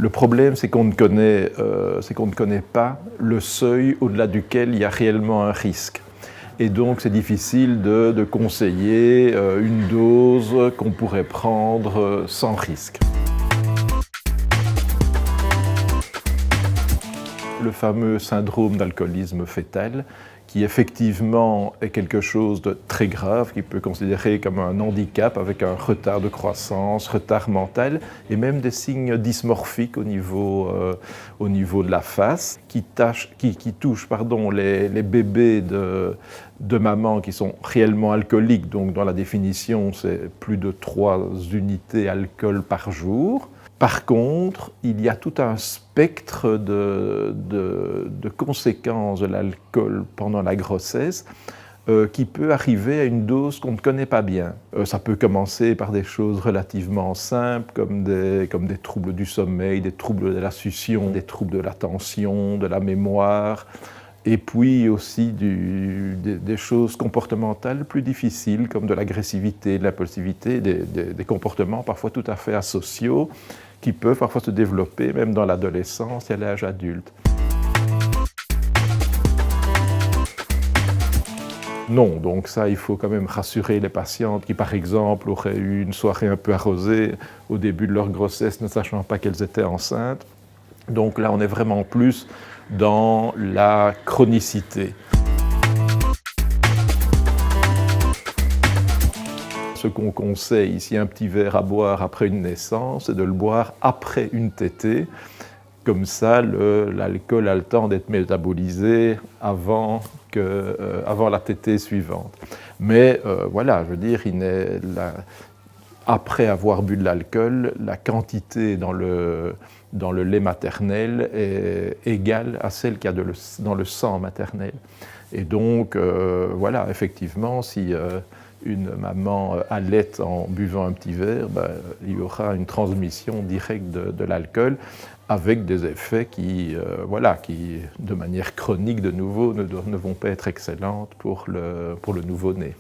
Le problème, c'est qu'on ne connaît pas le seuil au-delà duquel il y a réellement un risque. Et donc, c'est difficile de conseiller une dose qu'on pourrait prendre sans risque. Le fameux syndrome d'alcoolisme fœtal, qui effectivement est quelque chose de très grave, qui peut être considéré comme un handicap avec un retard de croissance, retard mental et même des signes dysmorphiques au niveau de la face, qui touchent les bébés de mamans qui sont réellement alcooliques, donc dans la définition c'est plus de 3 unités alcool par jour. Par contre, il y a tout un spectre de conséquences de l'alcool pendant la grossesse qui peut arriver à une dose qu'on ne connaît pas bien. Ça peut commencer par des choses relativement simples comme des troubles du sommeil, des troubles de la succion, des troubles de l'attention, de la mémoire, et puis aussi des choses comportementales plus difficiles comme de l'agressivité, de l'impulsivité, des comportements parfois tout à fait asociaux qui peuvent parfois se développer même dans l'adolescence et à l'âge adulte. Non, donc ça, il faut quand même rassurer les patientes qui, par exemple, auraient eu une soirée un peu arrosée au début de leur grossesse, ne sachant pas qu'elles étaient enceintes. Donc là, on est vraiment plus dans la chronicité. Ce qu'on conseille, si un petit verre à boire après une naissance, c'est de le boire après une tétée. Comme ça, l'alcool a le temps d'être métabolisé avant la tétée suivante. Mais voilà, je veux dire, après avoir bu de l'alcool, la quantité dans le lait maternel est égale à celle qu'il y a dans le sang maternel. Et donc, voilà, effectivement, si une maman allaite en buvant un petit verre, il y aura une transmission directe de l'alcool avec des effets qui, de manière chronique de nouveau, ne vont pas être excellentes pour le nouveau-né.